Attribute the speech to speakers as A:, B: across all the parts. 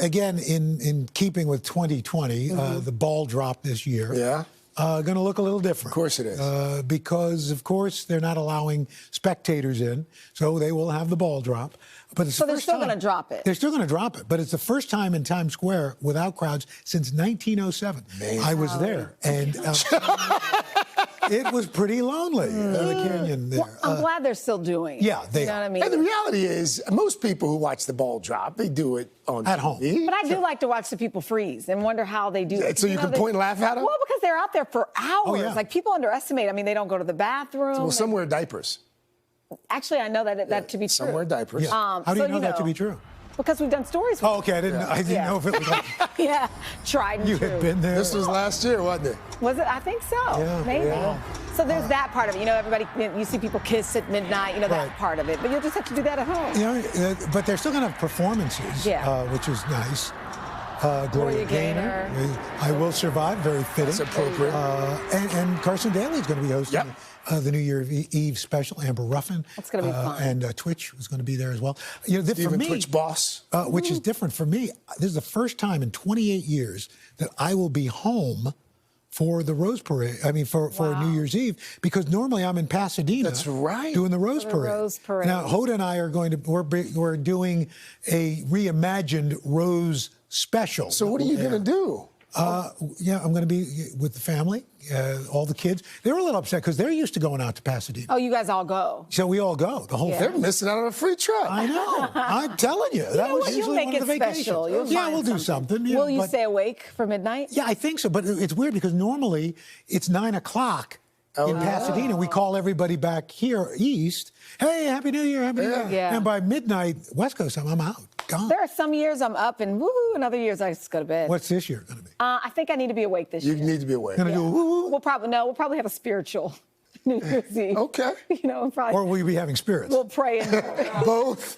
A: again, in keeping with 2020, the ball drop this year.
B: Yeah.
A: Going to look a little different.
B: Of course it is.
A: Because, of course, they're not allowing spectators in, so they will have the ball drop. But it's
C: So
A: the
C: they're
A: first
C: still
A: time-
C: going to drop it.
A: They're still going to drop it, but it's the first time in Times Square without crowds since 1907. I was there, and it was pretty lonely, the canyon there.
C: Well, I'm glad they're still doing it.
A: Yeah, they
C: You know
A: are.
C: what I mean?
B: And the reality is, most people who watch the ball drop, they do it on
A: At
B: TV.
A: home.
C: But I do like to watch the people freeze and wonder how they do it.
B: So you can point and laugh at them?
C: Well, because they're out there for hours.
A: yeah.
C: Like, people underestimate. I mean, they don't go to the bathroom.
B: Well, some wear diapers.
C: Actually, I know that to be true.
B: Some wear diapers.
A: Yeah. How do
C: so
A: you know that to be true?
C: Because we've done stories with
A: Oh, okay. I didn't
C: Yeah.
A: know if it was like
C: Yeah, tried and
A: you
C: true.
A: had been there.
B: This was last year, wasn't it?
C: Was it? I think so.
A: Yeah.
C: Maybe.
A: Yeah.
C: So there's that part of it. You know, everybody, you see people kiss at midnight, that
A: Right.
C: part of it. But you'll just have to do that at home.
A: But they're still going to have performances,
C: Yeah.
A: which is nice. Gloria
C: Gloria
A: Gaynor,
C: Gaynor.
A: I Will Survive, very fitting.
B: That's appropriate.
A: And Carson Daly is going to be hosting
B: Yep.
A: the New Year's Eve special. Amber Ruffin.
C: That's gonna be fun.
A: And Twitch was going to be there as well. For
B: Even
A: me,
B: Twitch boss.
A: which is different for me. This is the first time in 28 years that I will be home for the Rose Parade. I mean, for New Year's Eve, because normally I'm in Pasadena.
B: That's right.
A: Doing the Rose
C: the
A: Parade.
C: Rose Parade.
A: Now, Hoda and I are going to. We're doing a reimagined Rose special.
B: So what are you going to do?
A: Yeah, I'm going to be with the family, all the kids. They were a little upset because they're used to going out to Pasadena.
C: Oh, you guys all go.
A: So we all go, the whole
C: Yeah.
A: family.
B: They're missing out on a free trip.
A: I know. I'm telling you. That
C: know
A: was
C: what? You'll
A: usually
C: make
A: one of the
C: it
A: vacations.
C: special. You'll
A: Yeah,
C: find
A: we'll do something. Yeah,
C: Will you
A: but-
C: stay awake for midnight?
A: Yeah, I think so. But it's weird because normally it's 9 o'clock in Pasadena. We call everybody back here east. Hey, Happy New Year, Happy New Year.
C: Yeah.
A: And by midnight, West Coast time, I'm out. Gone.
C: There are some years I'm up and woo, and other years I just go to bed.
A: What's this year going to be?
C: I think I need to be awake this
B: You
C: year.
B: need to be awake.
A: Going to do a woo-woo?
C: We'll probably have a spiritual New Year's Eve.
B: Okay.
C: Probably.
A: Or will you be having spirits?
C: We'll pray and
B: Both.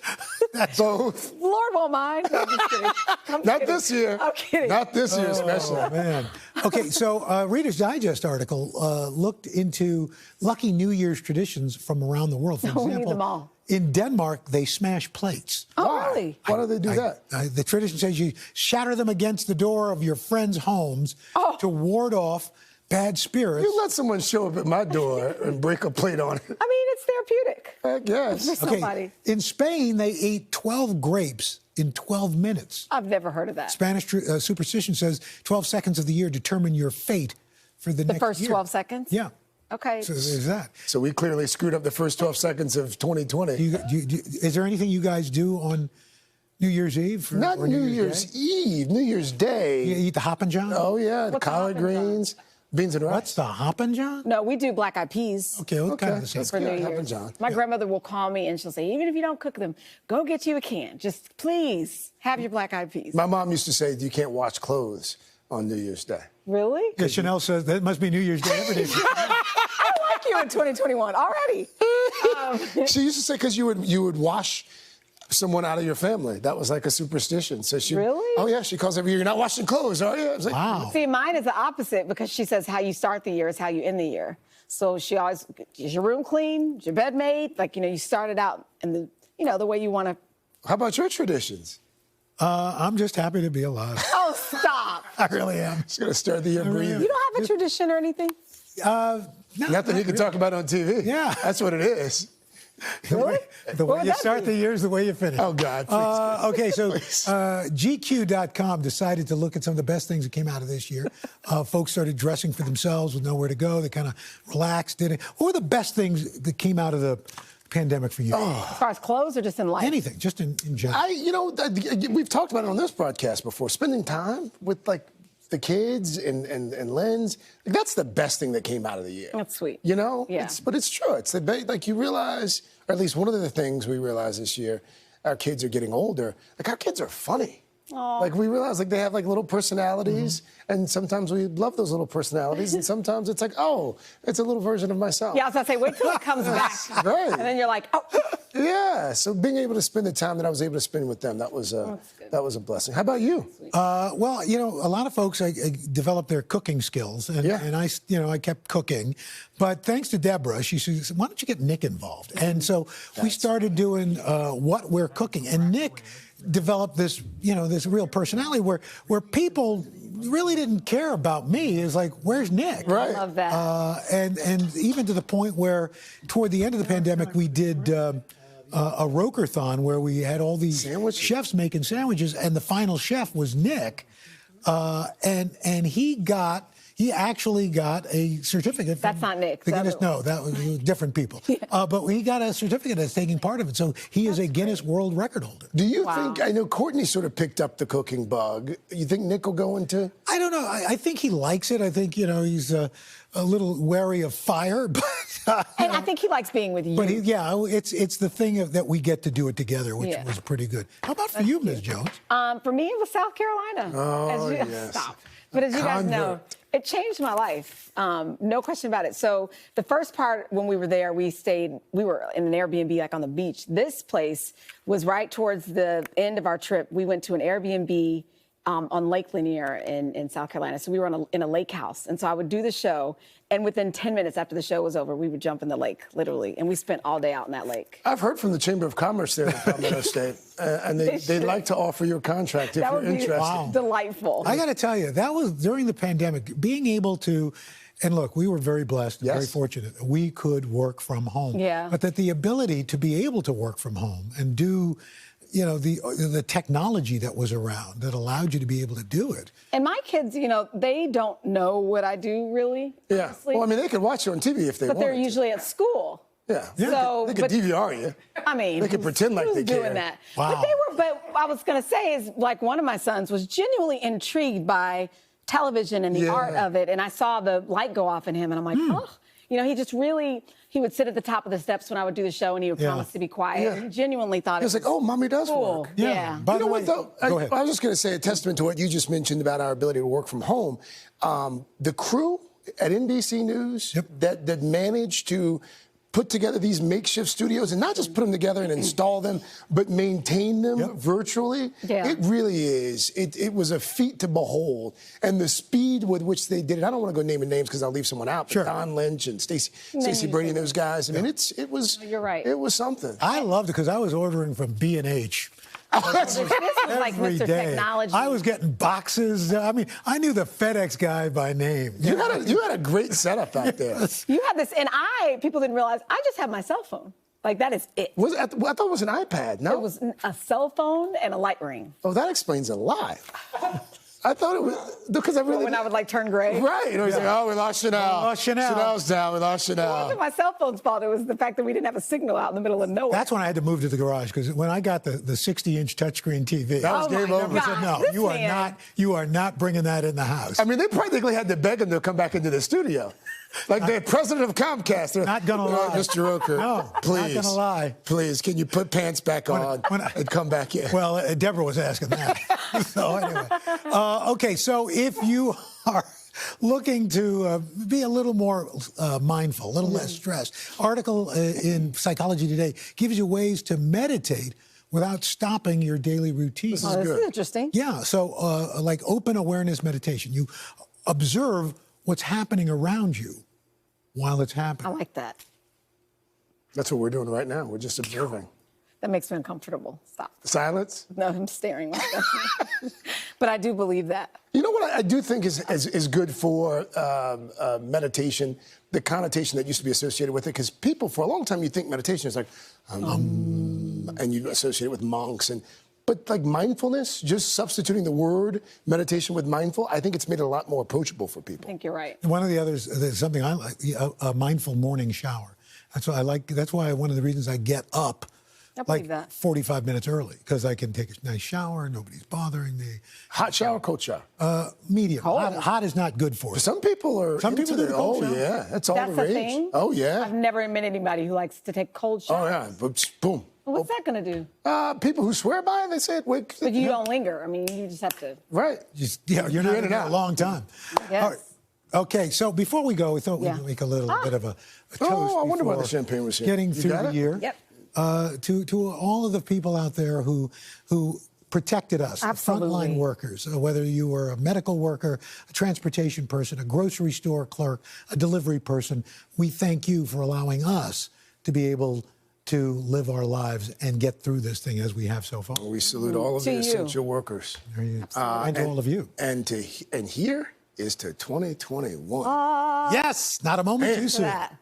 B: Both.
C: Lord won't mind. No, I'm just kidding. I'm
B: Not
C: kidding.
B: this year.
C: I'm kidding.
B: Not this year, especially.
A: Oh, man. Okay, so Reader's Digest article looked into lucky New Year's traditions from around the world. For
C: We need
A: example,
C: them all.
A: in Denmark, they smash plates.
C: Oh,
B: Why?
C: really?
B: Why do they do that?
A: The tradition says you shatter them against the door of your friends' homes to ward off bad spirits.
B: You let someone show up at my door and break a plate on it.
C: I mean, it's therapeutic.
B: I guess.
C: For somebody.
A: In Spain, they ate 12 grapes in 12 minutes.
C: I've never heard of that.
A: Spanish superstition says 12 seconds of the year determine your fate for the next
C: first
A: year.
C: 12 seconds?
A: Yeah.
C: Okay.
A: So there's that.
B: So we clearly screwed up the first 12 seconds of 2020.
A: Is there anything you guys do on New Year's Eve?
B: Not
A: or
B: New Year's
A: Day?
B: Eve, New Year's Day.
A: You eat the Hoppin' John?
B: Oh, yeah, the
C: What's
B: collard
C: Hoppin' John?
B: greens, beans and rice.
A: What's the Hoppin' John?
C: No, we do black eyed peas.
A: Okay, well, kind of the same.
B: That's
C: For
B: good.
C: New
B: Hoppin'
C: Year's.
B: John.
C: My grandmother will call me and she'll say, even if you don't cook them, go get you a can. Just please have your black eyed peas.
B: My mom used to say you can't wash clothes on New Year's Day.
C: Really?
A: Yeah, Chanel says that must be New Year's Day every day.
C: I like you in 2021 already.
B: She used to say because you would wash someone out of your family. That was like a superstition. So she
C: Really?
B: Oh yeah, she calls every year. You're not washing clothes, are you? I was like,
A: Wow.
C: See, mine is the opposite because she says how you start the year is how you end the year. So she always, is your room clean? Is your bed made? Like, you started out in the way you want to.
B: How about your traditions?
A: I'm just happy to be alive.
C: Oh, stop.
A: I really am.
B: She's gonna start the year breathing.
C: You don't have a tradition or anything?
A: No,
B: Nothing you can talk about on TV.
A: Yeah.
B: That's what it is.
A: The way
C: What would
A: you
C: that
A: start
C: be?
A: the year is the way you finish.
B: Oh, God, please.
A: Okay, so
B: Please.
A: GQ.com decided to look at some of the best things that came out of this year. Folks started dressing for themselves with nowhere to go. They kind of relaxed, did it. What were the best things that came out of the pandemic for you?
C: As far as clothes or just in life?
A: Anything, just in general.
B: We've talked about it on this broadcast before. Spending time with the kids and Lens, that's the best thing that came out of the year.
C: That's sweet.
B: Yeah.
C: Yeah.
B: It's true. It's you realize, or at least one of the things we realized this year, our kids are getting older. Our kids are funny.
C: Aw.
B: We realize they have little personalities, and sometimes we love those little personalities, and sometimes it's it's a little version of myself.
C: Yeah, I was going to say, wait till it comes back.
B: Right.
C: And then you're like, oh.
B: Yeah, so being able to spend the time that I was able to spend with them, that was a blessing. How about you?
A: Well, a lot of folks I developed their cooking skills, and,
B: Yeah.
A: and I kept cooking. But thanks to Deborah, she said, why don't you get Nick involved? And so we started doing what we're cooking. And Nick developed this, this real personality where people really didn't care about me. It's like, where's Nick?
B: Right.
C: I love that.
A: And even to the point where, toward the end of the pandemic, we did a Rokerthon where we had all these
B: Sandwiches?
A: chefs making sandwiches, and the final chef was Nick, and he actually got a certificate.
C: That's not Nick.
A: The
C: The
A: Guinness,
C: other
A: no, that was different people. But he got a certificate as taking part of it, so he is a Guinness World Record holder.
B: Do you
C: Wow.
B: think, I know Courtney sort of picked up the cooking bug. You think Nick will go into?
A: I don't know. I think he likes it. I think he's a little wary of fire, but
C: And I think he likes being with you.
A: it's the thing that we get to do it together, which
C: Yeah.
A: was pretty good. How about for you, Ms. Jones?
C: For me, it was South Carolina.
B: Oh,
C: As you,
B: yes.
C: Stop. But as you guys know,
B: Convert.
C: it changed my life. No question about it. So the first part, when we were there, we were in an Airbnb like on the beach. This place was right towards the end of our trip. We went to an Airbnb on Lake Lanier in South Carolina. So we were in a lake house. And so I would do the show. And within 10 minutes after the show was over, we would jump in the lake, literally. And we spent all day out in that lake.
B: I've heard from the Chamber of Commerce there in Palmetto State, and they'd like to offer you a contract if
C: That
B: you're
C: would be
B: interested.
C: delightful.
A: I got to tell you, that was during the pandemic, being able to, and look, we were very blessed and very
B: Yes.
A: fortunate. We could work from home.
C: Yeah.
A: But that the ability to be able to work from home and do, the technology that was around that allowed you to be able to do it.
C: And my kids, they don't know what I do really.
B: Yeah.
C: Honestly,
B: Well, I mean, they could watch you on TV if they
C: but
B: wanted
C: they're
B: to.
C: usually at school.
B: Yeah.
C: So,
B: they could
C: but-
B: DVR you.
C: I mean,
B: They could pretend like
C: who's
B: they
C: doing
B: care.
C: that.
A: Wow.
C: But I was going to say is like one of my sons was genuinely intrigued by television and the
B: Yeah.
C: art of it, and I saw the light go off in him, and I'm like, oh, he would sit at the top of the steps when I would do the show, and he would
A: Yeah.
C: promise to be quiet.
B: Yeah.
C: And he genuinely thought
B: He was
C: it
B: like, oh, mommy does
C: cool.
B: work.
C: Yeah.
A: By
B: You
A: the
B: know
A: way,
B: what, though?
A: go ahead.
B: I was just going to say a testament to what you just mentioned about our ability to work from home. The crew at NBC News that managed to put together these makeshift studios and not just put them together and install them, but maintain them virtually.
C: Yeah.
B: It really is. It was a feat to behold. And the speed with which they did it, I don't want to go naming names because I'll leave someone out, but
A: Sure.
B: Don Lynch and Stacey
C: you
B: Brady and
C: said
B: those guys. I mean, it was.
C: You're right.
B: It was something.
A: I loved it because I was ordering from B&H.
C: This was like
A: Every
C: Mr.
A: day.
C: Technology.
A: I was getting boxes. I mean, I knew the FedEx guy by name.
B: You had a great setup out there.
C: You had this, and people didn't realize I just have my cell phone. Like that is it.
B: I thought it was an iPad. No,
C: It was a cell phone and a light ring.
B: Oh, that explains a lot. I thought it was because I really.
C: When I would like turn gray.
B: Right. You know, he's like, oh, we lost Chanel.
A: We lost Chanel.
B: Chanel's down. We lost
C: It
B: Chanel.
C: wasn't my cell phone's fault. It was the fact that we didn't have a signal out in the middle of nowhere.
A: That's when I had to move to the garage because when I got the 60-inch touchscreen TV,
B: That was
C: Oh my
B: game over.
A: I said, no,
C: This
A: you are
C: man.
A: not bringing that in the house.
B: I mean, they practically had to beg him to come back into the studio. Like the president of Comcast. They're
A: Not gonna lie.
B: Mr. Roker,
A: No, not
B: please.
A: gonna lie.
B: Please, can you put pants back on and come back in?
A: Well, Deborah was asking that. So anyway, okay. So if you are looking to be a little more mindful, a little less stressed, article in Psychology Today gives you ways to meditate without stopping your daily routine.
B: This is
C: Oh, this
B: good.
C: is interesting.
A: Yeah. So like open awareness meditation, you observe what's happening around you while it's
C: I
A: happening.
C: like that.
B: That's what we're doing right now. We're just observing.
C: That makes me uncomfortable. Stop.
B: Silence.
C: No, I'm staring like that. But I do believe that.
B: You know what I do think is good for meditation, the connotation that used to be associated with it, because people for a long time you think meditation is like, and you associate it with monks but like mindfulness, just substituting the word meditation with mindful, I think it's made it a lot more approachable for people.
C: I think you're right.
A: One of the others, there's something I like, a mindful morning shower. That's what I like. That's why one of the reasons I get up
C: I believe
A: like
C: that.
A: 45 minutes early because I can take a nice shower. Nobody's bothering me.
B: Hot shower, cold shower.
A: Medium.
C: Cold.
A: Hot is not good for you.
B: Some people are.
A: Some people
B: into
A: do
B: the-
A: the cold
B: Oh
A: shower.
B: yeah, that's all
C: That's
B: the
C: a
B: rage.
C: thing?
B: Oh yeah.
C: I've never met anybody who likes to take cold
B: Oh
C: showers.
B: yeah. But boom.
C: What's that going to do?
B: People who swear by it, they say it. Wake.
C: But you don't linger. I mean, you just have to.
B: Right.
A: You're not
B: in
A: in
B: and
A: there a
B: out.
A: long time.
C: Yes.
A: All right. Okay, so before we go, we thought
C: Yeah.
A: we'd make a little bit of a toast.
B: Oh, I wonder why the
A: before
B: champagne was here.
A: Getting
B: You
A: through
B: got
A: the
B: it?
A: year.
C: Yep.
A: To all of the people out there who protected us, the
C: Absolutely.
A: frontline workers, whether you were a medical worker, a transportation person, a grocery store clerk, a delivery person, we thank you for allowing us to be able to live our lives and get through this thing as we have so far.
B: We salute all of
C: To
B: the
C: you.
B: essential workers.
A: And to all of you.
B: And here is to 2021.
A: Yes, not a moment too soon.
D: That.